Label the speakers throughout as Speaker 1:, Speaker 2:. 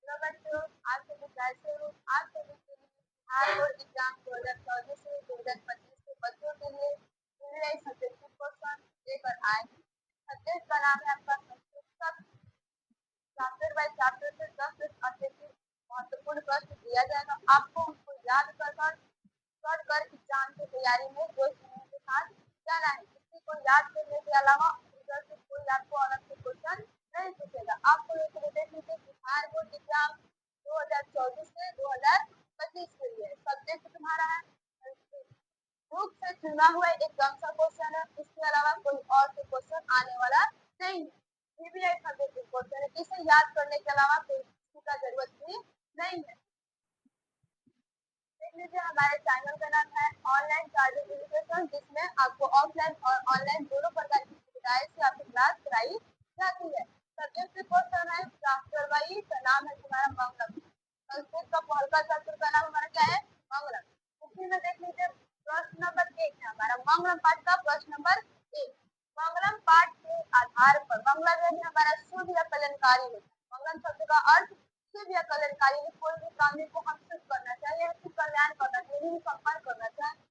Speaker 1: तो बच्चों, आप सभी कैसे हो? आप सभी के लिए बिहार बोर्ड एग्जाम 2024 से 2025 के बच्चों के लिए इंग्लिश सब्जेक्ट के क्वेश्चन लेकर आए हैं। सब्जेक्ट का नाम है आपका संस्कृत। चैप्टर बाय चैप्टर से 10 अत्यधिक महत्वपूर्ण प्रश्न दिया जाएगा। आपको उनको याद कर एग्जाम की तैयारी में रोज के साथ जाना है। किसी को याद करने के अलावा इधर से कोई आपको अलग से क्वेश्चन नहीं पूछेगा। आपको ये तो देख लीजिए बिहार बोर्ड एग्जाम 2024 से 2025 के लिए सब्जेक्ट तुम्हारा है बुक से चुना हुआ एक कम सा क्वेश्चन है। इसके अलावा कोई और से क्वेश्चन आने वाला नहीं है। सीबीआई सब्जेक्ट क्वेश्चन है, इसे याद करने के अलावा कोई किसी का जरूरत भी नहीं है। देख लीजिए हमारे चैनल का नाम है ऑनलाइन चार्जेस एजुकेशन, जिसमें आपको ऑफलाइन और ऑनलाइन दोनों प्रकार की सुविधाएं से आपकी क्लास कराई जाती है। सब्जेक्ट क्वेश्चन है चैप्टर वाइज का नाम है तुम्हारा मंगलम। संस्कृत का पहला चैप्टर का नाम हमारा क्या है? मंगलम। उसी में देख लीजिए प्रश्न नंबर 1 है हमारा मंगलम पाठ का प्रश्न नंबर 1। मंगलम पाठ के आधार पर मंगलम यानी हमारा शुभ या कल्याणकारी होता है। मंगलम शब्द का अर्थ शुभ या कल्याणकारी है। कोई भी काम को हम शुभ करना चाहिए, कल्याण करना चाहिए, संपन्न करना चाहिए।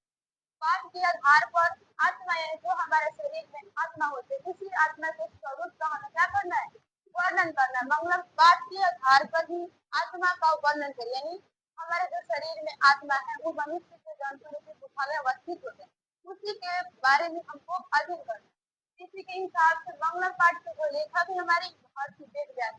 Speaker 1: पाठ के आधार पर आत्मा यानी जो हमारे शरीर में आत्मा होते हैं, उसी आत्मा के स्वरूप का हमें क्या करना है? वर्णन करना है। मंगलम पाठ के आधार पर ही आत्मा का वर्णन करें, यानी हमारे जो शरीर में आत्मा है वो मनुष्य के जंतु रूपी गुफा में अवस्थित होते हैं, उसी के बारे में हमको अध्ययन करना है। इसी के हिसाब से मंगलम पाठ के जो लेखक है हमारी महर्षि वेद व्यास।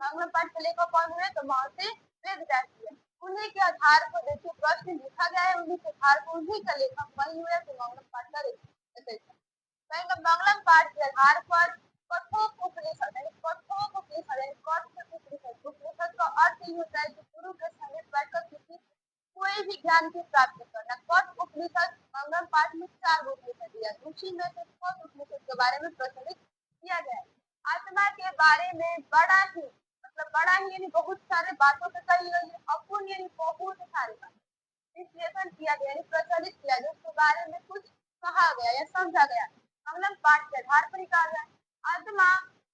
Speaker 1: मंगलम पाठ के लेखक कौन हुए? तो महर्षि वेद व्यास हुए। उन्हीं के आधार पर देखिए प्रश्न लिखा गया है, उन्हीं के आधार पर उन्हीं का लेखक वही हुए तो मंगलम पाठ का लेखक। मंगलम पाठ के आधार पर कठोपनिषद यानी कठोपनिषद यानी उपनिषद का अर्थ ही होता है कि गुरु के समीप बैठकर किसी कोई भी ज्ञान की प्राप्ति करना। कठ उपनिषद मंगलम पाठ में 4 उपनिषद दिया, उसी में से कठ उपनिषद के बारे में प्रचलित किया गया है। आत्मा के बारे में बड़ा ही बड़ा ही यानी बहुत सारे बातों पे कही गई है। अपूर्ण यानी बहुत सारे बात विश्लेषण किया गया यानी प्रचलित किया गया, उसके बारे में कुछ कहा गया या समझा गया। मंगलम पाठ के आधार पर कहा गया आत्मा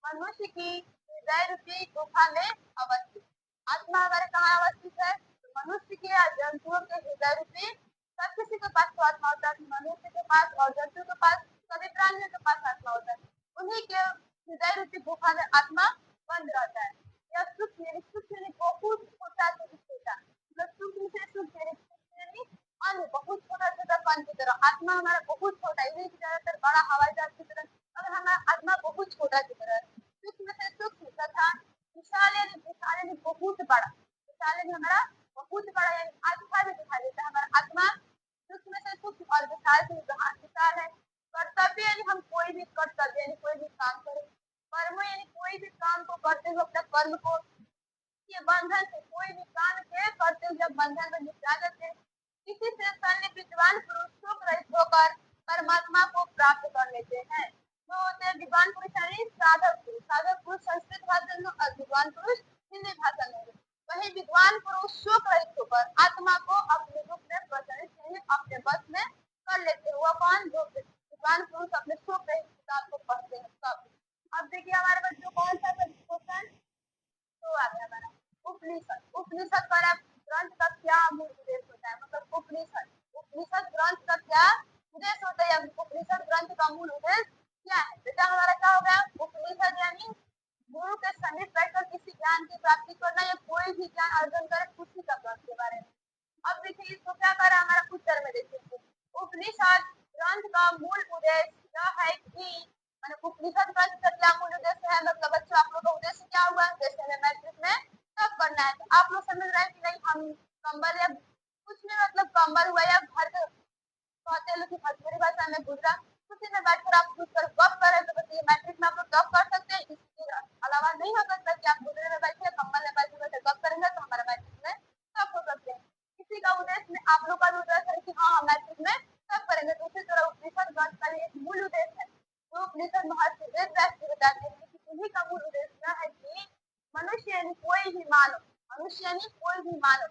Speaker 1: मनुष्य की हृदय रूपी गुफा में अवस्थित। आत्मा हमारे कहाँ अवस्थित है? तो मनुष्य के या जंतुओं के हृदय रूपी, सब किसी के पास तो आत्मा होता है, मनुष्य के पास और जंतु के पास, सभी प्राणियों के पास आत्मा होता है। उन्हीं के हृदय रूपी गुफा में आत्मा बंद रहता है। यह सूक्ष्म यानी बहुत छोटा से भी छोटा, मतलब सूक्ष्म से सूक्ष्म यानी अन्य बहुत छोटा छोटा कण की तरह आत्मा हमारा बहुत छोटा है। इन्हीं की ज्यादातर बड़ा हवाई जहाज की तरह, अगर हमारा आत्मा बहुत छोटा की तरह सूक्ष्म से सूक्ष्म तथा विशाल यानी बहुत बड़ा। विशाल यानी हमारा बहुत बड़ा यानी अच्छा भी दिखाई देता है। हमारा आत्मा सूक्ष्म से सूक्ष्म और विशाल से विशाल है। कर्तव्य यानी हम कोई भी कर्तव्य यानी कोई भी काम करें। कर्म यानी कोई भी काम को करते हुए अपने कर्म को ये बंधन से कोई भी काम के करते हुए जब बंधन में निपटा जाते हैं, इसी से सैन्य विद्वान पुरुष सुख रहित होकर परमात्मा को प्राप्त कर लेते हैं। जो होते हैं विद्वान पुरुष यानी साधक पुरुष। साधक पुरुष संस्कृत भाषा में और विद्वान पुरुष हिंदी भाषा में। वही विद्वान पुरुष सुख रहित होकर आत्मा को अपने रूप में प्रचलित यानी अपने बस में कर लेते हैं। वो कौन? जो विद्वान पुरुष अपने सुख रहित किताब को पढ़ते हैं तब। अब देखिए हमारे बच्चों कौन सा क्वेश्चन तो आ गया हमारा उपनिषद। उपनिषद का ग्रंथ का क्या मूल उद्देश्य होता है? मतलब उपनिषद ग्रंथ का क्या उद्देश्य होता है? उपनिषद ग्रंथ का मूल उद्देश्य क्या है? बेटा हमारा क्या हो गया? उपनिषद यानी गुरु के समीप बैठकर किसी ज्ञान की प्राप्ति करना या कोई भी ज्ञान अर्जन करे, उसी का ग्रंथ के बारे में। अब देखिए इसको क्या करा हमारा उत्तर में देखिए उपनिषद ग्रंथ का मूल उद्देश्य यह है कि उपनिषद ग्रंथ का क्या मूल उद्देश्य है? मतलब बच्चों आप लोग का उद्देश्य क्या हुआ? जैसे हमें मैट्रिक में तब करना है तो आप लोग समझ रहे हैं कि नहीं हम कंबल या कुछ भी मतलब कंबल हुआ या घर के कहते हैं लोग कि भोजपुरी भाषा में गुजरा उसी में बैठकर आप कुछ कर गप कर रहे हैं तो बताइए मैट्रिक में आप लोग गप कर सकते हैं? इसके अलावा नहीं हो सकता कि आप गुजरे में बैठे कंबल में बैठे बैठे गप करेंगे तो हमारा मैट्रिक में तब हो सकते हैं। किसी का उद्देश्य में आप लोग का भी उद्देश्य है कि हाँ हम मैट्रिक में तब करेंगे, तो उसी तरह उपनिषद ग्रंथ का एक मूल उद्देश्य है जो उपनिषद महर्षि वेद व्यास जी बताते हैं कि उन्हीं का मूल उद्देश्य है कि मनुष्य यानी कोई भी मानव, मनुष्य यानी कोई भी मानव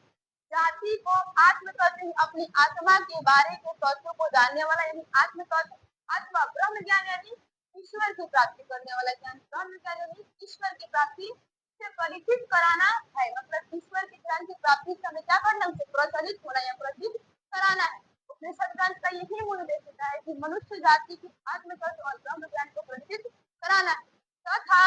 Speaker 1: जाति को आत्म तत्व अपनी आत्मा के बारे के तत्वों को जानने वाला यानी आत्म तत्व अथवा ब्रह्म ज्ञान यानी ईश्वर की प्राप्ति करने वाला ज्ञान। ब्रह्म ज्ञान यानी ईश्वर की प्राप्ति से परिचित कराना है, मतलब ईश्वर के ज्ञान की प्राप्ति से हमें क्या करना है, उसे प्रचलित होना या परिचित कराना है। उपनिषद ग्रंथ का यही मूल उद्देश्य होता है कि मनुष्य जाति की आत्मतत्व और ब्रह्म ज्ञान को परिचित कराना है तथा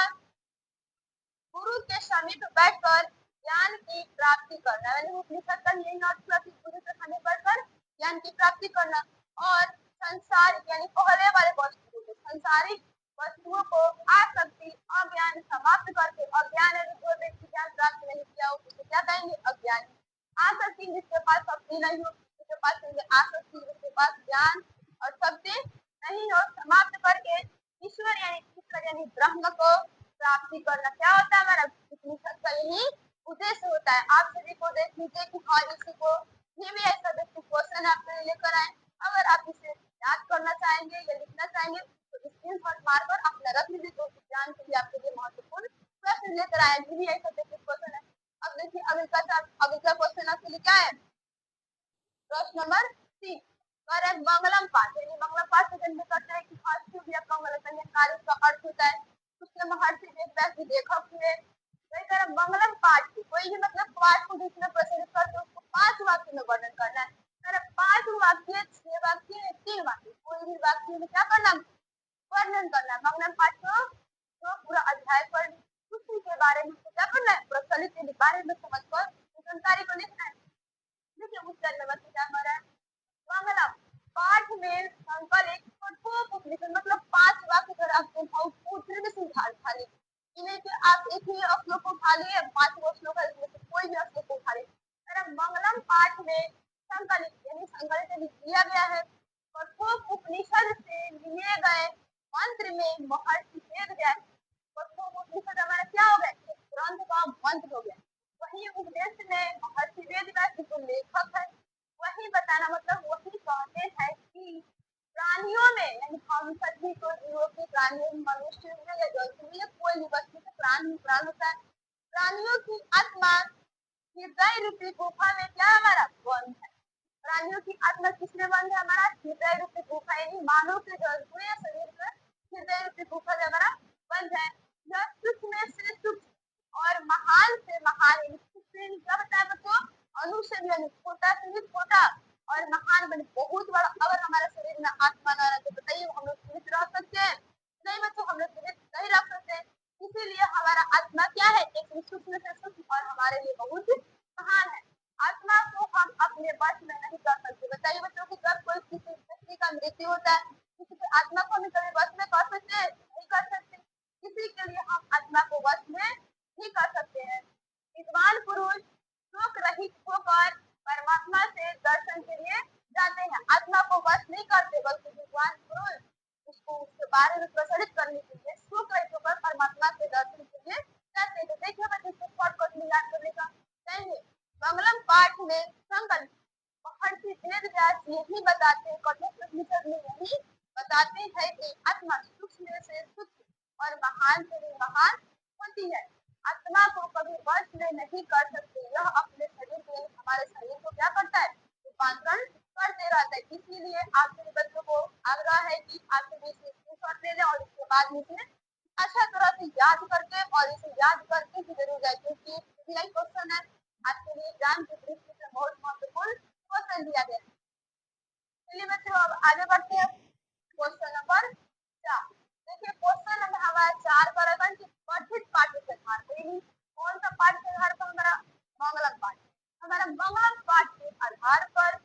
Speaker 1: गुरु के समीप बैठकर ज्ञान की प्राप्ति करना। यानी उपनिषद का यही अर्थ हुआ कि गुरु के समीप बैठकर ज्ञान की प्राप्ति करना और संसार यानी पहले वाले वस्तुओं को, सांसारिक वस्तुओं को आसक्ति अज्ञान समाप्त करके, अज्ञान यदि जो व्यक्ति ज्ञान प्राप्त नहीं किया उसे क्या कहेंगे, अज्ञानी। आसक्ति जिसके पास शक्ति नहीं हो, जिसके पास आसक्ति, जिसके पास ज्ञान और शक्ति नहीं हो, समाप्त करके ईश्वर यानी ब्रह्म को प्राप्ति करना। क्या होता है हमारा उपनिषद का यही उद्देश्य होता है। आप सभी को देख लीजिए कि हाँ इसी को ये भी ऐसा व्यक्ति क्वेश्चन आपके लिए लेकर आए, अगर आप इसे याद करना चाहेंगे या लिखना चाहेंगे तो स्क्रीनशॉट मारकर अपना रख लीजिए, जो ज्ञान के लिए आपके लिए महत्वपूर्ण प्रश्न लेकर आए। ये भी ऐसा व्यक्ति क्वेश्चन है। अब देखिए अगला क्वेश्चन आपके लिए क्या है, प्रश्न नंबर 3 कह रहे मंगलम पाठ। यानी मंगलम पाठ से जन्म करते हैं कि शुभ या मंगल कार्य का अर्थ होता है। उसके महर्षि वेदव्यास जी लेखक हुए। वही कह रहे मंगलम पाठ की कोई भी मतलब पाठ को जिसमें प्रचलित करते उसको 5 वाक्य में वर्णन करना है। कह रहे 5 वाक्य, 6 वाक्य, 3 वाक्य, कोई भी वाक्य में क्या करना, वर्णन करना है। मंगलम पाठ को जो पूरा अध्याय पर उसी के बारे में क्या करना है, प्रचलित के बारे में समझकर जानकारी को लिखना है। देखिए उत्तर में बच्चे क्या कर रहा है, मंगलम पाठ में संकलित कठोपनिषद मतलब 5 वाक्य अगर आपको पूछने में सुधार खाली इन्हें कि आप एक ही श्लोक को उठा लिए, 5 श्लोक है इसमें से कोई भी श्लोक को उठा लिए। अरे मंगलम पाठ में संकलित यानी संकलित किया गया है कठोपनिषद से लिए गए मंत्र में महर्षि वेदव्यास। कठोपनिषद हमारा क्या हो गया, ग्रंथ का मंत्र हो गया। वही उपदेश में महर्षि वेदव्यास जो लेखक है वही बताना, मतलब वही कहते हैं कि प्राणियों में यानी हम सभी को जीवों के प्राणियों मनुष्य में या जंतु में कोई भी वस्तु से प्राण होता है। प्राणियों की आत्मा हृदय रूपी गुफा में क्या हमारा बंद है। प्राणियों की आत्मा किसमें बंद है, हमारा हृदय रूपी गुफा यानी मानव के जंतु या शरीर में हृदय रूपी गुफा में हमारा बंद है। यह सूक्ष्म से सूक्ष्म और महान से महान क्या बताया बच्चों, अणु से भी छोटा से भी छोटा और महान बने बहुत बड़ा। अगर हमारे शरीर में आत्मा न रहे तो बताइए हम लोग जीवित रह सकते हैं, नहीं बच्चों हम लोग जीवित नहीं रह सकते। इसीलिए हमारा आत्मा क्या है, एक सूक्ष्म से सूक्ष्म और हमारे लिए बहुत महान है। आत्मा को हम अपने वश में नहीं कर सकते। बताइए बच्चों की जब कोई किसी व्यक्ति का मृत्यु होता है, किसी की आत्मा को हम कभी वश में कर सकते हैं, नहीं कर सकते। किसी के लिए हम आत्मा को वश में नहीं कर सकते हैं। विद्वान पुरुष शोक रहित होकर परमात्मा से दर्शन के लिए जाते हैं, आत्मा को वश नहीं करते, बल्कि विद्वान पुरुष उसको उसके बारे में प्रसारित करने के लिए शोक रहित होकर परमात्मा के दर्शन के लिए जाते हैं। तो देखिए बच्चे इसको शॉर्टकट में याद करने का चाहिए। मंगलम पाठ में संकल्प महर्षि वेदव्यास यही बताते हैं, कठोपनिषद में यही बताते हैं कि आत्मा सूक्ष्म से सूक्ष्म और महान से भी महान होती है। आत्मा को कभी वश में नहीं कर सकते, यह अपने शरीर के हमारे शरीर को क्या करता है, रूपांतरण करते रहता है। इसीलिए आप सभी बच्चों को आग्रह है कि आप सभी इसे स्क्रीनशॉट ले लें और उसके बाद इसे अच्छा तरह से याद करके और इसे याद करके ही जरूर जाए, क्योंकि क्वेश्चन है आपके लिए एग्जाम की दृष्टि से बहुत महत्वपूर्ण क्वेश्चन दिया गया है। चलिए बच्चों अब आगे बढ़ते हैं क्वेश्चन नंबर 4। देखिए क्वेश्चन नंबर हमारा 4 पर है कि पठित पाठ के आधार पर, कौन सा पाठ के आधार पर, हमारा मंगलम पाठ। हमारा मंगलम पाठ के आधार पर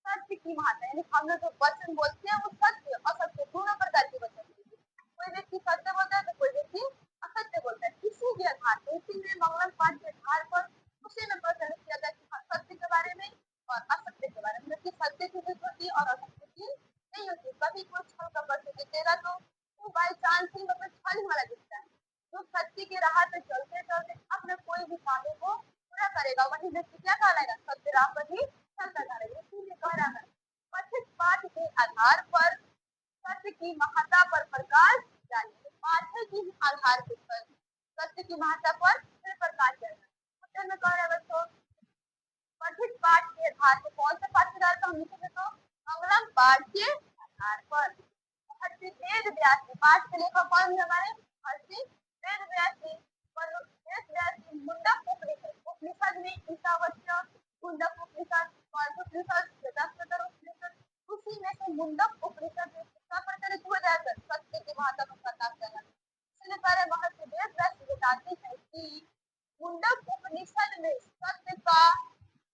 Speaker 1: सत्य की महत्ता यानी हम लोग जो वचन बोलते हैं वो सत्य असत्य दोनों प्रकार के वचन बोलते हैं। कोई व्यक्ति सत्य बोलता है तो कोई व्यक्ति असत्य बोलता है, किसी भी आधार पर। इसीलिए मंगलम पाठ के आधार पर उसी में प्रचलित किया गया कि सत्य के बारे में और असत्य के बारे में, कि सत्य की जीत होती है और असत्य की नहीं होती। कभी कोई छल कपट से जीतेगा तो वो बाई चांस ही मतलब छल ही वाला जीतता है। जो सत्य के राह पे चलते चलते अपने कोई भी कार्य को पूरा करेगा वही व्यक्ति क्या कहलाएगा, सत्य राह पर ही चलता रहेगा। इसीलिए कह रहा है पठित पाठ के आधार पर सत्य की महत्ता पर प्रकाश डालिए। पाठ्य के आधार पर सत्य की महत्ता पर प्रकाश डालना। उत्तर में कह रहा है बच्चों पठित पाठ के आधार पर, कौन से पाठ के आधार पर हम लिखेंगे तो मंगलम पाठ के आधार पर महर्षि वेदव्यास पाठ के लेखक कौन है हमारे, महर्षि वेदव्यास जी। वेदव्यास ज्ञानी ईशावास्य मुंडक उपनिषद उपनिषद वेदांत उपनिषद उसी में से मुंडक उपनिषद में कितना प्रचलित हो जाता है सत्य की महत्ता को पता चला। इसलिए पहले महर्षि वेद व्यास बताते हैं कि मुंडक उपनिषद में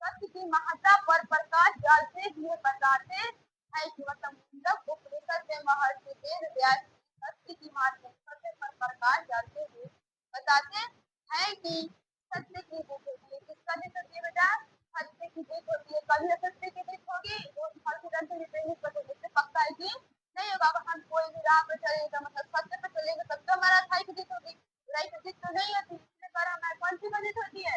Speaker 1: सत्य की महत्ता पर प्रकाश डालते हुए बताते हैं कि मतलब मुंडक उपनिषद में महर्षि वेद व्यास सत्य की महत्ता सत्य पर प्रकाश डालते हुए बताते हैं कि सत्य की जीत होती है। किसका जीत होती है बेटा? सत्य की जीत होती है। कभी असत्य की जीत होगी तो हर ग्रंथ में पक्का है कि नहीं होगा। अगर हम कोई भी राह पे चलेगा मतलब सत्य पे चलेंगे तब तो हमारा अच्छाई की जीत होगी, बुराई की जीत तो नहीं होती। इसलिए पर हमारे कौन सी जीत होती है?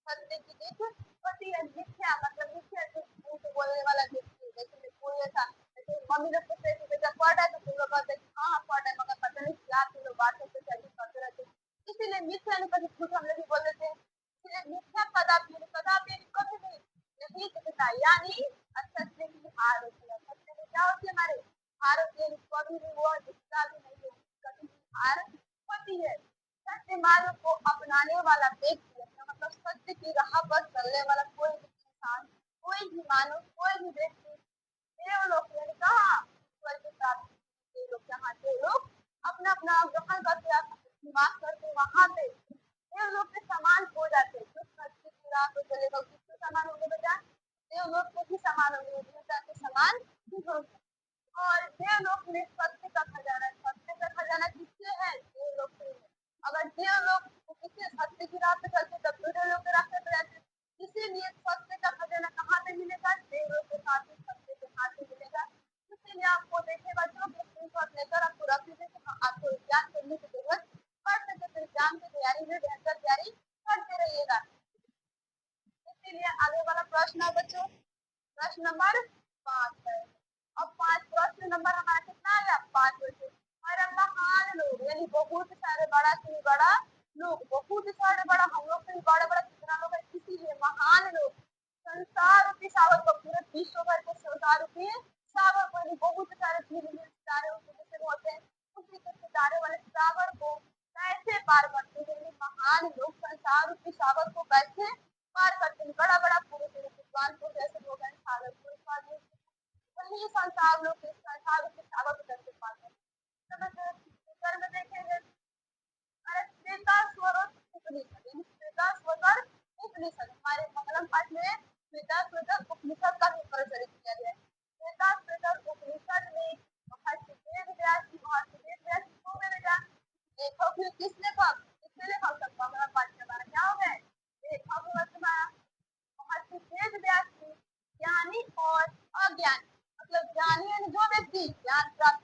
Speaker 1: सत्य की जीत होती है। मिथ्या मतलब मिथ्या झूठ बोलने वाला व्यक्ति जैसे कोई ऐसा जैसे मम्मी लोग पूछते हैं कि बेटा पढ़ रहा है तो तुम लोग कहते हैं हाँ हाँ पढ़ रहे हैं मगर पता नहीं क्या तुम लोग बात करते करते रहते हैं। इसीलिए मिथ्या नहीं कभी झूठ हम लोग भी बोल देते हैं। इसलिए मिथ्या कदापि कभी नहीं दिखता यानी असत्य की हार होती है। सत्य में क्या होती है? हमारे हार होती है। कभी भी वो दिखता भी नहीं है, कभी हार होती है। सत्य मार्ग को अपनाने वाला व्यक्ति मतलब सत्य की राह पर चलने वाला कोई भी इंसान कोई भी मानव कोई भी व्यक्ति देवलोक यानी कहाँ स्वर्ग की प्राप्ति देवलोक जहाँ देवलोक अपना अपना ग्रहण करते निवास करते वहां पे देवलोक के समान हो जाते। जो सत्य की राह पर चलेगा किसके समान होंगे बेटा? देवलोक के ही समान होंगे, देवता के समान ही होंगे। और देवलोक में सत्य का खजाना, सत्य का खजाना किससे है? देवलोक से। अगर देवलोक किससे सत्य की राह पे चलते तब तो देवलोक के रास्ते पे रहते। इसीलिए सत्य का खजाना कहाँ पे मिलेगा? देवलोक के साथ ही सत्य के साथ ही मिलेगा। इसीलिए आपको देखे बच्चों के स्क्रीनशॉट लेकर आपको रख लीजिए कि आपको एग्जाम करने की जरूरत पड़ सके तो एग्जाम की तैयारी में बेहतर तैयारी करते रहिएगा। इसीलिए आगे वाला प्रश्न है बच्चों, प्रश्न नंबर 5 है। अब 5 प्रश्न नंबर हमारा कितना आ गया? 5 बच्चों। अरे महान लोग यानी बहुत सारे बड़ा से बड़ा लोग, बहुत सारे बड़ा हम लोग से बड़े बड़े कितना लोग है, इसीलिए महान लोग संसार रूपी सागर को पूरे विश्व भर के संसार रूपी सागर को बहुत सारे धीरे सितारे जैसे होते हैं उसी के सितारे वाले सागर को कैसे पार करते हैं? महान लोग संसार रूपी सागर को कैसे पार करते हैं? बड़ा बड़ा पुरुष विद्वान को जैसे लोग हैं सागर को वही संसार लोग संसार रूपी सागर को कैसे पार करते हैं? तो में देखेंगे श्वेतास्वतर उपनिषद हमारे मंगलम पाठ में श्वेतास्वतर उपनिषद का प्रचलित किया गया है। श्वेतास्वतर उपनिषद में महर्षि वेद व्यास की को बेटा लेखक भी किस लेखक किसने लेखक तक मंगलम पाठ के हमारा क्या हो गया? लेखक महर्षि वेद व्यास की ज्ञानी और अज्ञानी मतलब ज्ञानी यानी जो व्यक्ति ज्ञान प्राप्त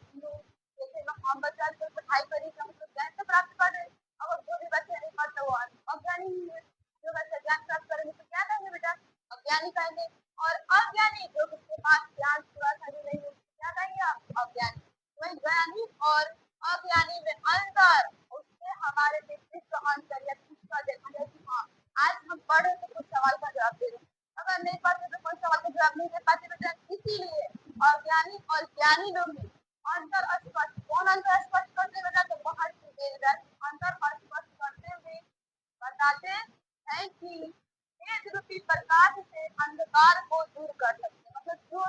Speaker 1: जैसे हम बच्चा पढ़ाई करी हम तो ज्ञान तो प्राप्त कर रहे। अगर जो भी बच्चे नहीं पढ़ते वो अज्ञानी ही है। जो बच्चा ज्ञान प्राप्त करेंगे तो क्या कहेंगे बेटा? अज्ञानी कहेंगे। और अज्ञानी जो जिसके पास ज्ञान पूरा सही नहीं है क्या कहेंगे आप? अज्ञानी। वही ज्ञानी और अज्ञानी में अंतर उससे हमारे व्यक्तित्व अंतर या किसका देखा जाए कि हाँ आज हम पढ़ रहे तो कुछ सवाल का जवाब दे रहे अगर नहीं पढ़ते तो कोई सवाल का जवाब नहीं दे पाते बेटा। इसीलिए अज्ञानी और ज्ञानी लोग में अंतर स्पष्ट कौन अंतर स्पष्ट करते बेटा? तो महर्षि वेद व्यास अंतर स्पष्ट करते हुए बताते हैं कि वेद रूपी प्रकाश से अंधकार को दूर कर सकते हैं। मतलब जो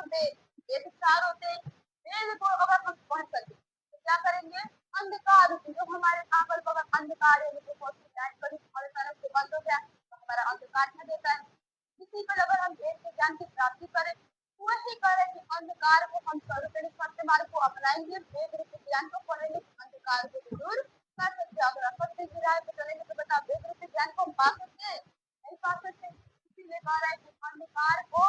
Speaker 1: वेद चार होते हैं वेद को अगर हम पढ़ सके तो क्या करेंगे? अंधकार रूपी जो हमारे अगल बगल अंधकार है से बंद हो गया तो हमारा अंधकार में देता है। इसी पर अगर हम वेद के ज्ञान की प्राप्ति करें वही करें कि अंधकार को हम सत्य मार्ग को अपनाएंगे वेद रूपी ज्ञान को पढ़ेंगे अंधकार को दूर कर सकते। अगर असत्य की राह पे चलेंगे तो बता वेद रूपी ज्ञान को हम पा सकते नहीं पा सकते। इसीलिए कह रहा है कि अंधकार को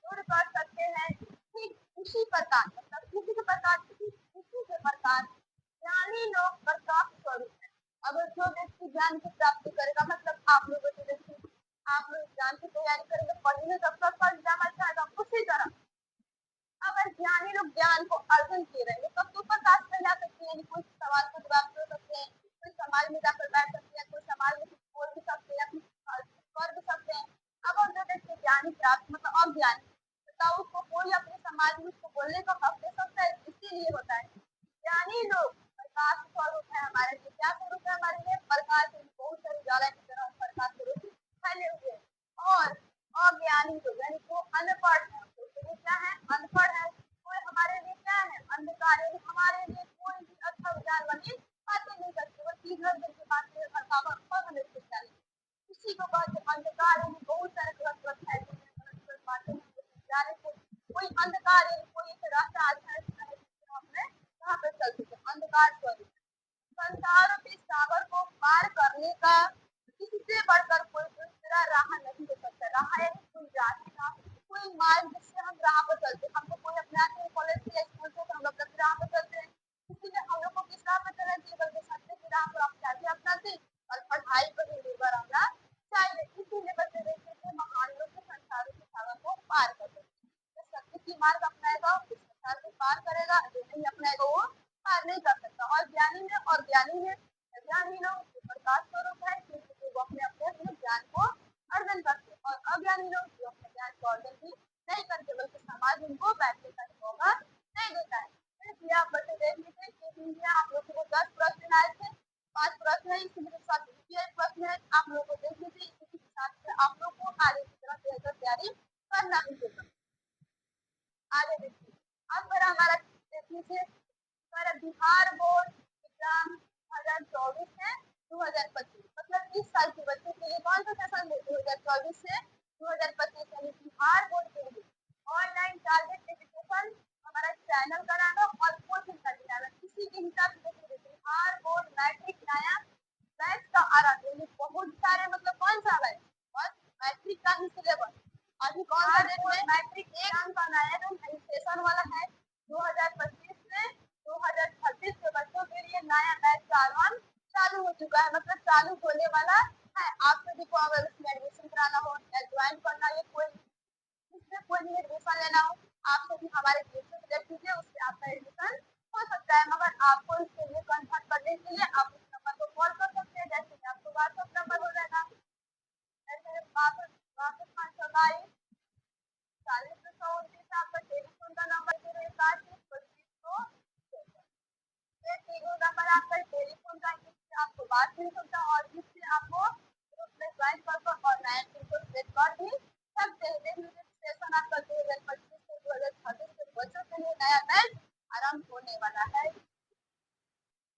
Speaker 1: दूर कर सकते हैं। ठीक उसी प्रकार मतलब किसी के प्रकार किसी के प्रकार ज्ञानी लोग प्रकाश स्वरूप है। अगर जो व्यक्ति ज्ञान की प्राप्ति करेगा मतलब आप लोगों के व्यक्ति आप लोग एग्जाम की तैयारी करेंगे पढ़ेंगे तब तक का एग्जाम अच्छा आएगा। उसी तरह अगर ज्ञानी लोग ज्ञान को अर्जन किए रहेंगे तब तो प्रकाश फैला सकते हैं। कोई सवाल को जवाब दे सकते हैं, कोई समाज में जाकर बैठ सकते हैं, कोई समाज में बोल भी सकते हैं, कर भी सकते हैं। अब जो व्यक्ति ज्ञानी प्राप्त मतलब अज्ञानी बताओ उसको कोई अपने समाज में उसको बोलने का हक दे सकता है? इसीलिए होता है ज्ञानी लोग प्रकाश स्वरूप है हमारे लिए। क्या स्वरूप है हमारे लिए? प्रकाश बहुत सारी ज्वाला की तरह प्रकाश स्वरूप फैले हुए अज्ञानी लोग यानी जो अनपढ़ है, उसके लिए क्या है, अनपढ़ है। कोई हमारे लिए क्या है, अंधकार यानी हमारे लिए कोई भी अच्छा विचार वाली बातें नहीं करते, वो तीसरा दिन की बातें हर और हमें शिक्षा नहीं। किसी को कहते अंधकार यानी बहुत सारे गलत गलत फैसले गलत गलत बातें हम जाने से कोई अंधकार यानी कोई एक रास्ता आता है जिसमें हमें कहाँ पे चल सके, अंधकार स्वरूप संसारों के सागर को पार करने का इससे बढ़कर कोई दूसरा राह नहीं हो सकता। राह यानी कोई रास्ता, कोई मार्ग जिससे हम राह पर चलते, हमको कोई अपना कॉलेज या स्कूल से तो हम लोग अपनी राह पर चलते हैं, इसीलिए हम लोग को किस राह पर चलना चाहिए, बल्कि सत्य की राह पर अपनाते अपनाते और पढ़ाई पर ही निर्भर रहना चाहिए। इसीलिए बच्चे देखते थे महान लोग के संसारों के सागर को पार करते, जो सत्य की मार्ग अपनाएगा उस संसार को पार करेगा, जो नहीं अपनाएगा वो पार नहीं कर सकता। और ज्ञानी में ज्ञानी लोग जो प्रकाश स्वरूप है क्योंकि वो अपने अपने ज्ञान को अर्जन करते हैं, और अज्ञानी लोग जो अपने ज्ञान को अर्जन भी नहीं करते बल्कि समाज उनको बैठने का मौका नहीं देता है। इसलिए आप बच्चे देख लीजिए कि आप लोग को 10 प्रश्न आए थे, 5 प्रश्न है, इसमें जो साथ एक प्रश्न है आप लोग को देख लीजिए, इसी के हिसाब से आप लोग को आगे की तरफ बेहतर तैयारी करना ही होगा। आगे देखिए, अब अगर हमारा देख लीजिए हमारा बिहार बोर्ड एग्जाम 2024 से 2025 मतलब इस साल के बच्चों के लिए कौन सा सेशन है, 2024 से 2025 यानी बिहार बोर्ड के लिए ऑनलाइन टारगेट एजुकेशन हमारा चैनल का नाम है और कोचिंग का भी नाम है। इसी के हिसाब से देखिए बिहार बोर्ड मैट्रिक नया बैच का आ रहा है, यानी बहुत सारे मतलब कौन सा बैच और मैट्रिक का ही सिलेबस अभी कौन सा डेट में मैट्रिक एग्जाम का नया रजिस्ट्रेशन वाला है 2025 से 2026 के बच्चों के लिए नया बैच का आगमन चालू हो चुका है, मतलब चालू होने वाला है। आप सभी को अगर उसमें एडमिशन कराना हो या ज्वाइन करना हो, कोई इसमें कोई भी एडमिशन लेना हो, आप सभी हमारे ग्रुप से सिलेक्ट कीजिए, उससे आपका एडमिशन हो सकता है। मगर आपको इसके लिए कंफर्म करने के लिए आप उस नंबर को कॉल कर सकते हैं, जैसे कि आपको व्हाट्सएप नंबर हो जाएगा ऐसे 522 40 आपका टेलीफोन का नंबर 01 25 25 ये तीनों नंबर आपका टेलीफोन का, जिससे आपको बात नहीं सकता और जिससे आपको ग्रुप में ज्वाइन कर और नया को सेट कर भी सकते हैं। देखिए सेशन आपका 2025 से 2026 के बच्चों के लिए नया बैच आरंभ होने वाला है।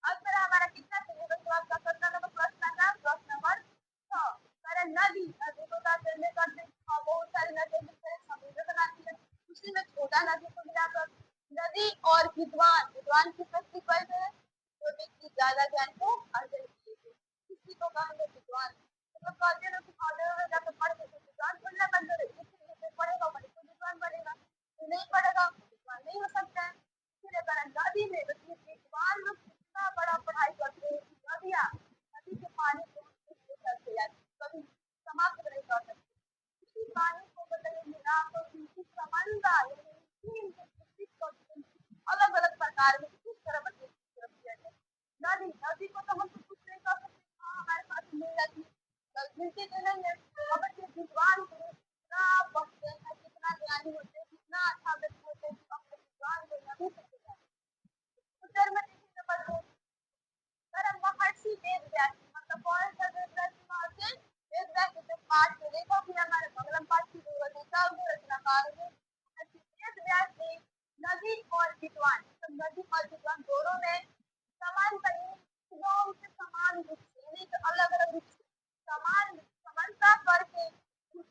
Speaker 1: अब मेरा हमारा कितना सिलेबस हुआ आपका 17 नंबर प्रश्न का प्रश्न नंबर 6 कारण नदी नदी को कैसे करते हैं, बहुत सारी नदी मिलते हैं समुद्र बनाती है, उसी में छोटा नदी को मिलाकर नदी और विद्वान विद्वान की शक्ति कैसे है, जो व्यक्ति ज्यादा ज्ञान को अर्जन किए थे किसी को कहेंगे विद्वान, मतलब कहते हैं कि ऑर्डर में जाकर पढ़ के विद्वान बनना बंद करे, इसलिए पढ़ेगा बड़े को विद्वान बनेगा, जो नहीं पढ़ेगा विद्वान नहीं हो सकता है। इसीलिए कारण नदी में विद्वान लोग कितना बड़ा पढ़ाई करते हैं, नदियाँ नदी के पानी को करते हैं कभी समाप्त नहीं कर सकते, उसी पानी को मतलब मिलाकर उनकी समंदा अलग अलग प्रकार में किस तरह बच्चे किया जाए। नदी नदी को तो हम कुछ नहीं कर सकते, हाँ हमारे पास मिल जाती है मिलती तो नहीं है, मगर जो विद्वान कितना पढ़ते हैं कितना ज्ञानी होते हैं कितना अच्छा व्यक्ति होते हैं, अपने विद्वान को नदी से उत्तर में देखिए नंबर 2 महर्षि वेद व्यास मतलब कौन सा वेद व्यास महर्षि वेद व्यास के पाठ में देखो कि हमारे मंगलम पाठ की रचयिता हुए रचनाकार हुए महर्षि वेद व्यास ने नदी और विद्वान तो नदी और विद्वान दोनों में समान कहीं से समान रूप से यानी अलग अलग रूप से समान समानता करके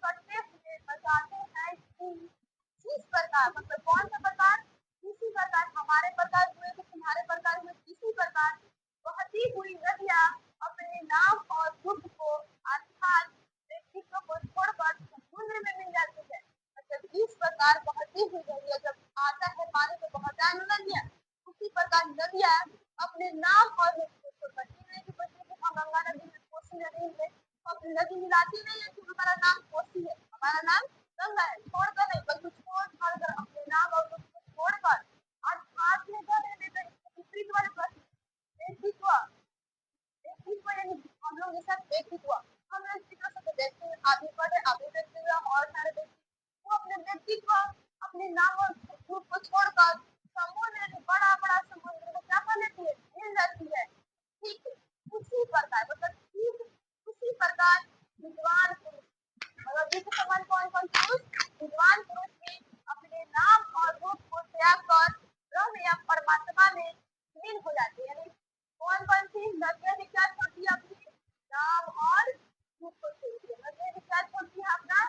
Speaker 1: करते हुए बताते हैं कि किस प्रकार मतलब कौन सा प्रकार किसी प्रकार हमारे प्रकार हुए कि तुम्हारे प्रकार हुए किसी प्रकार बहती हुई नदियाँ अपने नाम और रूप को अर्थात व्यक्तित्व को छोड़कर समुद्र में मिल जाती है। मतलब इस प्रकार बहती हुई नदियाँ जब आता है पानी तो बहता है नदियाँ, उसी प्रकार नदियाँ अपने नाम और रूप को छोड़कर नहीं कि बच्चे हम गंगा नदी में कोसी नदी में अपनी नदी मिलाती नहीं है कि हमारा नाम कोसी है हमारा नाम गंगा है, छोड़कर नहीं बल्कि छोड़ छाड़ कर अपने नाम और रूप को छोड़कर अर्थात में कर देते हैं। विपरीत वाले प्रश्न व्यक्तित्व व्यक्तित्व यानी हम लोग जैसा व्यक्तित्व हम लोग इस तरह से देखते हैं आगे बढ़े आगे देखते हुए और सारे व्यक्ति वो अपने व्यक्तित्व अपने नाम और रूप को छोड़कर समुद्र यानी बड़ा बड़ा समुद्र को क्या कर लेती है मिल जाती है। ठीक है उसी प्रकार मतलब ठीक उसी प्रकार विद्वान पुरुष मतलब नदी के समान कौन कौन पुरुष? विद्वान पुरुष भी अपने नाम और रूप को त्याग कर ब्रह्म या परमात्मा में लीन हो जाते हैं। यानी कौन कौन सी नदियां क्या छोड़ती है? अपनी नाम और रूप को छोड़ती है। नदियां क्या छोड़ती है? अपना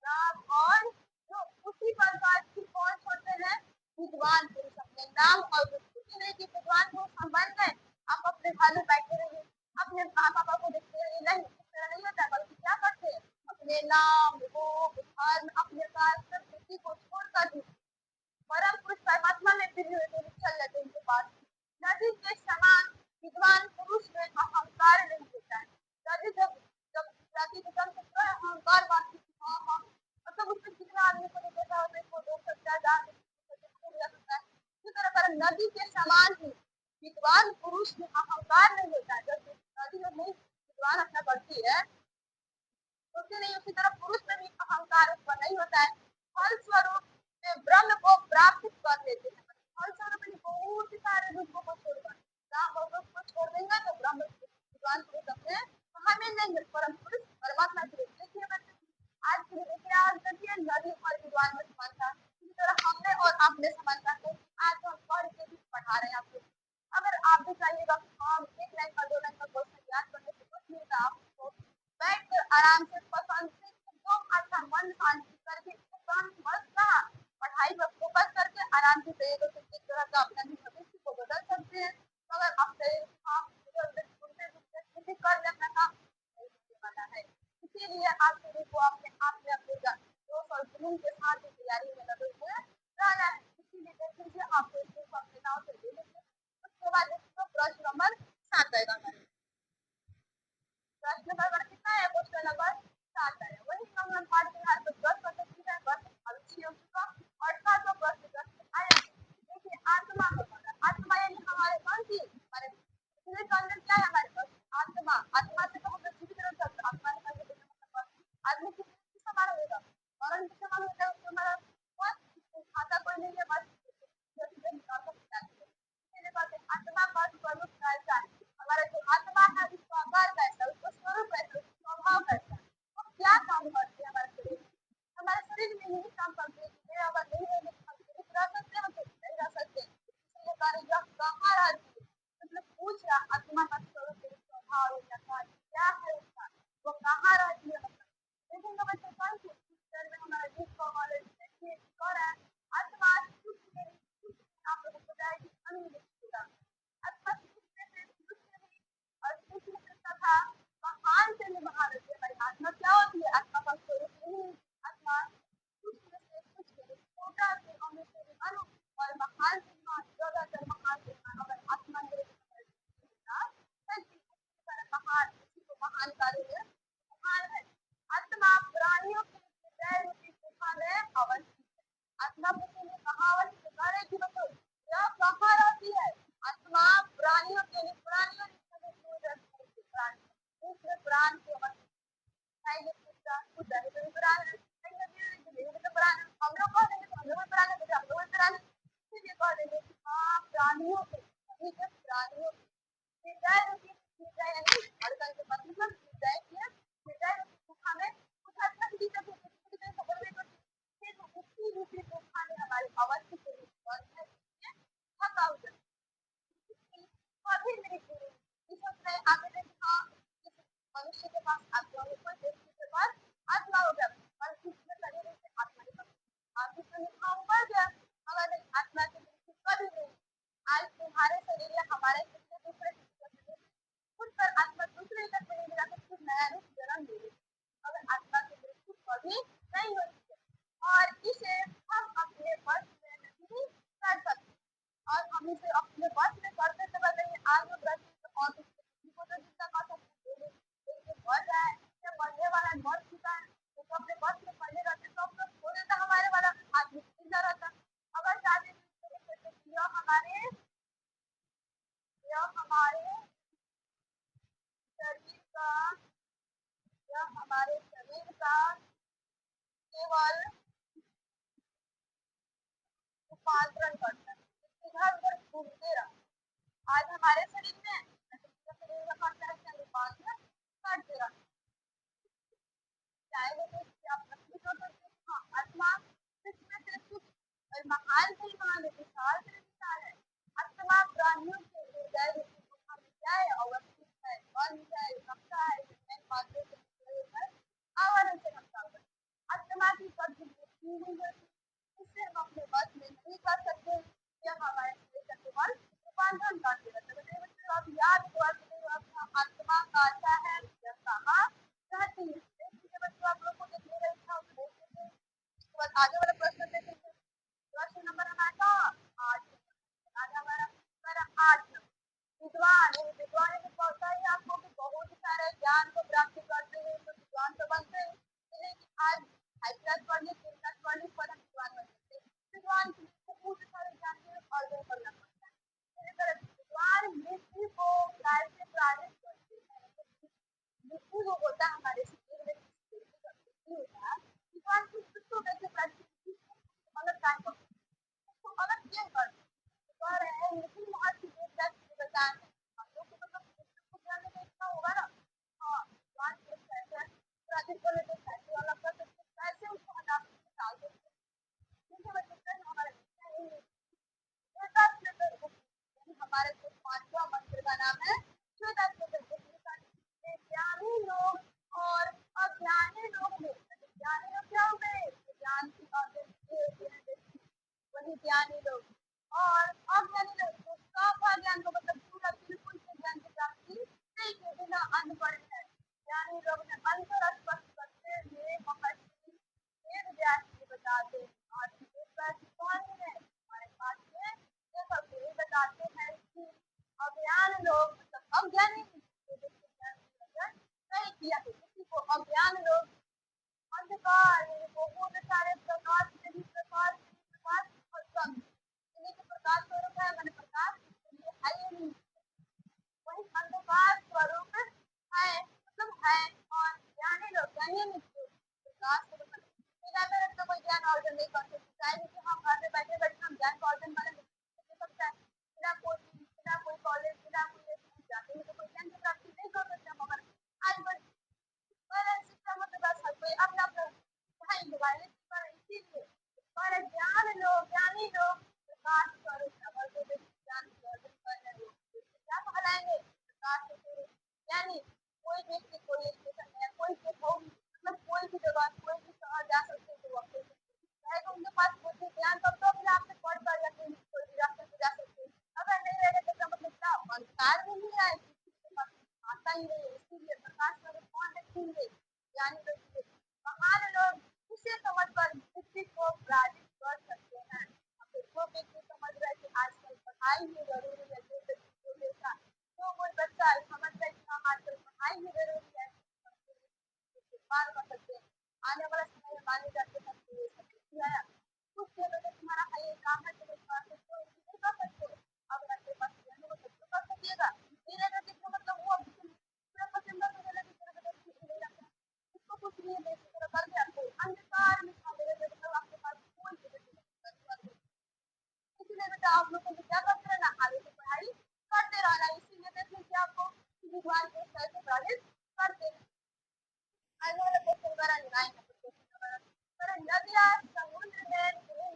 Speaker 1: नाम और रूप। उसी प्रकार की कौन छोड़ते हैं? विद्वान पुरुष अपने नाम और रूप को। नहीं कि विद्वान पुरुष हम बन गए, आप अपने घर में बैठे रहिए, अपने माँ पापा को देखते रहिए, नहीं, इस तरह नहीं होता। बल्कि क्या करते हैं? अपने नाम, रूप, धर्म, अपने काल संस्कृति को छोड़कर भी परम पुरुष परमात्मा में फिर चल लेते हैं उनके पास। नदी के समान विद्वान पुरुष में अहंकार नहीं होता है। नदी जब जब जाति के दम से पूरा अहंकार बांधती है, हाँ हाँ, मतलब उसमें कितना आदमी को नहीं देखा होता है, इसको रोक सकता है, डाल सकता है। इसी तरह पर नदी के समान ही विद्वान पुरुष में अहंकार नहीं होता है। जब नदी में नहीं विद्वान अपना बढ़ती है, उससे नहीं, उसी तरह पुरुष में भी अहंकार उत्पन्न नहीं होता है। फल स्वरूप ब्रह्म को प्राप्त कर लेते हैं। फल स्वरूप बहुत सारे रूपों को छोड़कर नाम और रूप को छोड़ देंगे तो ब्रह्म विद्वान पुरुष अपने कहाँ मिल जाएंगे? परम पुरुष परमात्मा के। देखिए आज के लिए देखिए, आज देखिए नदी और विद्वान में समानता, इसी तरह हमने और आपने समानता को आज हम पढ़ के भी पढ़ा रहे हैं आपको। अगर आप भी चाहिएगा हम एक लाइन का 2 लाइन का क्वेश्चन याद करने से कुछ नहीं था, आपको बैठ कर आराम से पसंद से एकदम अच्छा मन शांति करके एकदम मस्त पढ़ाई पर फोकस करके आराम से तैयारी करके एक तरह का अपना भी भविष्य को बदल सकते हैं। तो अगर आप सुनते कर ले अपना काम नहीं होने वाला है। इसीलिए आप सभी को आपने अपने दोस्त और जुनून के साथ तैयारी में लगे हुए रहना है। इसीलिए देख लीजिए आपको इसको अपने नाम से ले लीजिए। उसके बाद इसको प्रश्न नंबर 7 आएगा हमारे। प्रश्न नंबर कितना है? क्वेश्चन नंबर 7 है। वही हम पाठ के हाथ में 10 कर सकते हैं, बस अभी हो चुका और 7वां प्रश्न 10 आया। देखिए आत्मा को पढ़ा। आत्मा यानी हमारे कौन सी? हमारे शरीर के अंदर क्या है हमारे पास? आत्मा। आत्मा से तो हम जीवित रह सकते। आत्मा निकाल के देखने मतलब आदमी किस समान होगा? मरण के समान होता है। उसको हमारा बस खाता कोई नहीं है, बस निकाल सकता है। इसलिए कहते हैं आत्मा का स्वरूप कैसा है? हमारा जो आत्मा है उसका आकार कैसा है? उसका स्वरूप कैसा है? उसका स्वभाव कैसा है? वो क्या काम करते हैं हमारे शरीर में? हमारे शरीर में यही काम करते हैं कि अगर नहीं रहेंगे तो हम जीवित रह सकते हैं, हम नहीं रह सकते। इसलिए कार्य कहाँ रहती है? मतलब पूछ रहा आत्मा का स्वरूप स्वभाव क्या है उसका? वो कहाँ रहती है? मतलब देखेंगे बच्चे कौन से पिक्चर में हमारा जीव का नॉलेज देखिए कौन है? आत्मा आप लोगों को बताया कि अनिल आत्मा और तथा महान से महान होती है। हमारी आत्मा क्या होती है? आत्मा का स्वरूप नहीं। आत्मा सूक्ष्म से सूक्ष्म, छोटा से अणु से अणु और महान से महान, ज्यादातर महान से महान। अगर आत्मा मेरे महान, इसी को महान कार्य है, महान है। आत्मा प्राणियों के हृदय रूपी गुफा में अवस्थित है। आत्मा को कहाँ अवस्थित है? कहने की मतलब यह कहाँ रहती है? आत्मा प्राणियों के लिए, प्राणियों प्राण की अवस्थित हम लोग कह देंगे तो हम लोग प्राण है, हम लोग प्राण है। इसीलिए कह देंगे हाँ प्राणियों के, प्राणियों के हृदय रूपी हृदय यानी धड़कन के पास, मतलब हृदय के हृदय रूपी गुफा में कुछ आत्मा की दिक्कत होती है, किसी को खबर नहीं पड़ती। फिर उसी रूपी गुफा में हमारे अवस्थित है थका हो जाए कभी नहीं पूरी सोच रहे आगे देखें। हाँ मनुष्य के पास आत्मा हो, कोई व्यक्ति के पास आत्मा हो गया और किसमें शरीर से आत्मा निकल आप इसमें लिखा ऊपर गया मगर नहीं, आत्मा की मृत्यु कभी नहीं। आज तुम्हारे शरीर या हमारे शरीर दूसरे खुद पर आत्मा दूसरे तक नहीं मिला तो खुद नया रूप जन्म ले लेगी। अगर आत्मा की मृत्यु कभी नहीं होती है और इसे हम अपने वश में नहीं कर सकते। और हम इसे अपने वश में करते तो बताइए आगे बढ़ते और किसी को तो जितना कर सकते हैं बढ़ रहा है या बढ़ने वाला बढ़ चुका है तो अपने वश में पहले रहते तो हम लोग हो जाता हमारे वाला आदमी जिंदा रहता। अगर चाहते यह हमारे शरीर का केवल रूपांतरण करता है, इधर उधर घूमते रहा। आज हमारे शरीर में शरीर में कौन सा रूपांतरण करते रहा। चाहे वो महान थे महान विशाल थे विशाल है अस्तमा प्राणियों के हृदय रूपी महाविद्यालय अवस्थित है बंद है कक्षा है जिसमें पात्रों से आवरण से ढका हुआ है अस्तमा की कब्ज की हुई है इससे हम अपने बस में नहीं कर सकते यह हमारे शरीर का केवल रूपांतरण करते रहते हैं बच्चों आप याद कर अपना आत्मा का आता है यह कहाँ रहती है देखिए बच्चों आप लोग को देखने का इच्छा हो तो देख लीजिए उसके बाद आगे वाला प्रश्न देखेंगे प्रश्न नंबर हमारा 8 आगे हमारा नंबर 8 विद्वान विद्वान से पता ही आपको कि बहुत सारे ज्ञान को प्राप्त करते हैं तो विद्वान तो बनते हैं लेकिन आज हाई क्लास पढ़ने तीन क्लास पढ़ने पर हम विद्वान बन सकते हैं विद्वान के लिए बहुत सारे ज्ञान को अर्जन करना पड़ता है इसी तरह विद्वान मृत्यु को प्यार से प्राधित करते हैं मृत्यु को होता है हमारे शरीर में मृत्यु होता है विद्वान की मृत्यु कैसे प्राधित अलग काम करते उसको अलग क्यों करते कह रहे हैं लेकिन महर्षि वेदव्यास जी बताए हैं हम लोग को मतलब कुछ जानने का इच्छा होगा ना हाँ भगवान के कैसे प्राधित कर लेते कैसे अलग कर सकते कैसे उसको हटा सकते डाल सकते ठीक है बच्चों हमारा हमारे जो पांचवा मंत्र का नाम है ज्ञानी लोग और अज्ञानी लोग में ज्ञानी लोग क्या हो गए ज्ञान की वही ज्ञानी लोग और अज्ञानी लोग जो साफा ज्ञान को मतलब पूरा बिल्कुल से ज्ञान की प्राप्ति नहीं के बिना अनपढ़ है ज्ञानी लोग ने अंतर स्पष्ट करते हुए महर्षि वेदव्यास जी बताते हैं और वेदव्यास कौन है हमारे पास में ये सब यही बताते हैं कि अज्ञान लोग मतलब अज्ञानी नहीं किया है किसी को अज्ञान लोग अंधकार बहुत सारे प्रकाश विभिन्न प्रकार और कम के प्रकाश स्वरूप है मैंने प्रकाश है ही नहीं वही अंधकार स्वरूप है मतलब है और ज्ञानी लोग ज्ञानी नहीं प्रकाश स्वरूप बिना मेहनत का कोई ज्ञान अर्जन नहीं कर सकते चाहे कि हम घर में बैठे बैठे हम ज्ञान का अर्जन कर सकता है बिना कोई कॉलेज बिना कोई जाते हैं तो कोई ज्ञान की प्राप्ति नहीं कर सकते मगर आज बस शिक्षा मतलब बस हर कोई अपना अपना भाई मोबाइल पर इसीलिए पर ज्ञान लोग ज्ञानी लोग प्रकाश स्वरूप अमर को ज्ञान अर्जन करने लोग क्या कहलाएंगे प्रकाश स्वरूप यानी कोई व्यक्ति कोई स्टेशन में कोई भी हो मतलब कोई भी जगह कोई भी शहर जा सकते तो वक्त चाहे तो उनके पास बुद्धि ज्ञान तब तो भी आपसे पढ़ कर या कोई भी रास्ते से जा सकते अगर नहीं रहेगा तो इसका मतलब क्या अंधकार में नहीं आए आता ही नहीं इसीलिए प्रकाश स्वरूप कौन रखेंगे ज्ञानी लोग महान लोग इसे समझकर बुद्धि को पराजित कर सकते हैं जो व्यक्ति समझ रहे कि आजकल पढ़ाई ही जरूरी है जो कोई बच्चा समझ रहे कि हम आजकल पढ़ाई ही जरूरी है पार कर सकते हैं आने वाला समय में माने जाते हैं कुछ तुम्हारा है ये काम है तो नहीं कर सकते अगर आपके पास होगा तो कर सकिएगा मेरे नजदीक का मतलब वो पूरा पसंद उसको कुछ नहीं दे करके आपको अंधकार में छा देगा जब आपके पास कोई इसलिए बेटा आप लोग को क्या करते रहना आगे की पढ़ाई करते रहना इसीलिए देखिए कि आपको भगवान के स्तर से प्राप्त करते हैं आने वाला क्वेश्चन करा नहीं नदियाँ समुद्र में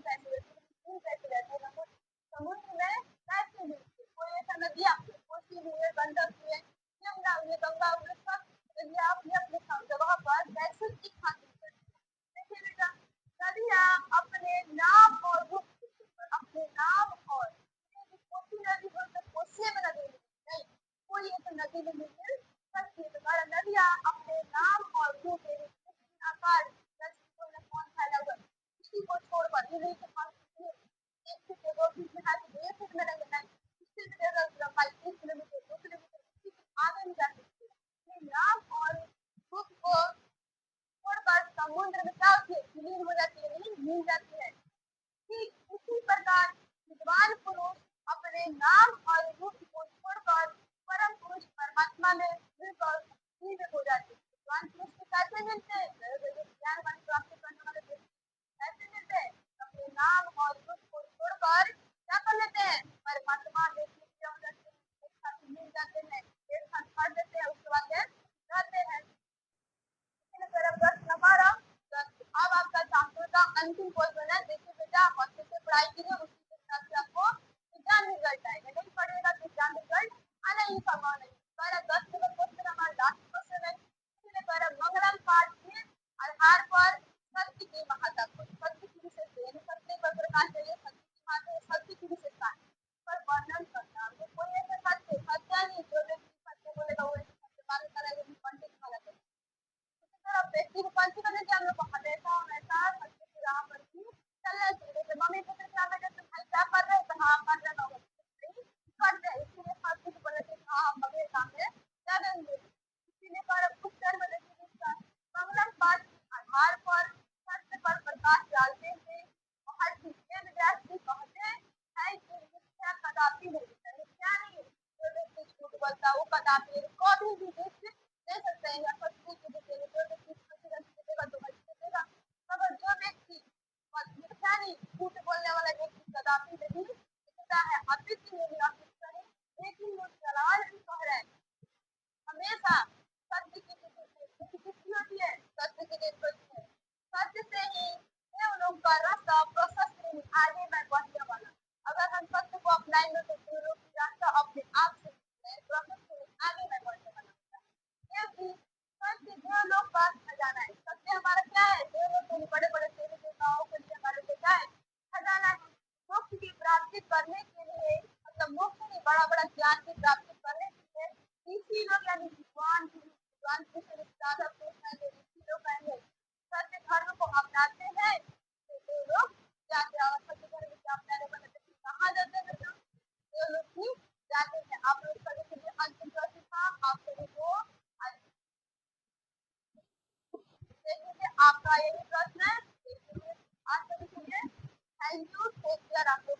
Speaker 1: कैसे रहते हैं समुद्र में कैसे मिलती कोई ऐसा नदियाँ कोसी हुई है गंडक हुई है यमुना हुई है गंगा हुई है सब नदियाँ अपने अपने जगह पर कैसे हासिल करती है देखिए बेटा नदियाँ अपने नाम और रूप अपने नाम और कोसी नदी हो तो कोसी में नदी नहीं कोई एक नदी में मिल सकती है तो नदियाँ अपने नाम और रूप आकार दृष्टिकोण में कौन फैला हुआ किसी को छोड़कर ये नहीं कि हम एक फीट या 2 फीट में है तो 1 फीट में रहेंगे नहीं किसी भी जगह लंबाई 1 किलोमीटर 2 किलोमीटर किसी आगे नहीं जा सकती अपने नाम और रूप को छोड़कर समुद्र में क्या होती है विलीन हो जाती है नहीं मिल जाती है ठीक उसी प्रकार विद्वान पुरुष अपने नाम और रूप को छोड़कर परम पुरुष परमात्मा में मिलकर दिव्य हो जाते हैं विद्वान पुरुष को कैसे मिलते हैं ज्ञान वाणी प्राप्त करने वाले व्यक्ति कैसे मिलते हैं अपने नाम और रूप को छोड़कर क्या कर लेते हैं परमात्मा में दिव्य हो जाते हैं एक साथ मिल जाते हैं एक साथ पढ़ देते हैं उसके बाद रहते हैं प्रश्न नंबर अब आपका चैप्टर का अंतिम क्वेश्चन है देखिए बेटा आप अच्छे से पढ़ाई कीजिए, उसी के हिसाब से आपको एग्जाम रिजल्ट आएगा। नहीं पढ़िएगा तो एग्जाम रिजल्ट आना ही संभव नहीं। हमारा 10 नंबर क्वेश्चन हमारा लास्ट क्वेश्चन है, इसलिए हमारा मंगलम पाठ के आधार पर सत्य की महत्ता को, सत्य की विशेषता यानी सत्य पर प्रकाश चाहिए, सत्य की महत्ता, सत्य की विशेषता पर वर्णन करना। आपको कोई ऐसा सत्य सत्य नहीं जो व्यक्ति सत्य बोलेगा वो ऐसे सत्य मालूम करेगा कि पंडित माना जाए। इसी तरह व्यक्ति को पंच करने के हम लोग को हमेशा हमेशा सत्य की राह पर ही चलना चाहिए। जैसे मम्मी पुत्र से हमें कहते भाई क्या कर रहे हैं, तो हाँ कर रहे हैं, नहीं कर रहे हैं, इसीलिए सत्य को बोले थे हाँ हम अगले काम में लगेंगे। इसीलिए पर उत्तर में देखिए इसका मंगलम पाठ के आधार पर सत्य पर प्रकाश डालते हुए हर वेद व्यास जी कहते हैं कि मिथ्या कदापि नहीं है, मिथ्या नहीं है। जो व्यक्ति झूठ बोलता है वो कदापि कभी भी व्यक्ति दे सकते हैं या सत्य की देते हैं, जो व्यक्ति सत्य देगा तो सत्य देगा, मगर जो व्यक्ति मिथ्या नहीं झूठ बोलने वाला व्यक्ति कदापि नहीं दिखता है। अपितु नहीं अपितु नहीं, लेकिन वो सलाल भी कह रहे हैं हमेशा सत्य की स्थिति किसकी होती है, सत्य की देख होती है। सत्य से ही देवलोक का रास्ता प्रशस्त नहीं आगे मैं बढ़ने वाला। अगर हम सत्य को अपनाएंगे तो देवलोक की रास्ता अपने आप से प्रशस्त नहीं आगे मैं बढ़ने वाला, क्योंकि सत्य देवलोक का खजाना है। सत्य हमारा क्या है, देवलोक के बड़े बड़े देवी देवताओं के लिए हमारे लिए क्या है, खजाना है। मोक्ष की प्राप्ति करने के लिए मतलब मोक्ष नहीं बड़ा बड़ा ज्ञान की प्राप्ति करने के लिए ऋषि लोग यानी विद्वान पुरुष साधक पुरुष हैं, ऋषि लोग हैं, सत्य धर्म को अपनाते हैं तो वो लोग जाते हैं। और सत्य धर्म को अपनाने वाले व्यक्ति कहाँ जाते हैं, तो वो लोग ही जाते हैं। आप लोग सभी के लिए अंतिम प्रश्न था, आप सभी को देखिए आपका यही प्रश्न है। आज सभी के लिए थैंक यू, टेक केयर, आप लोग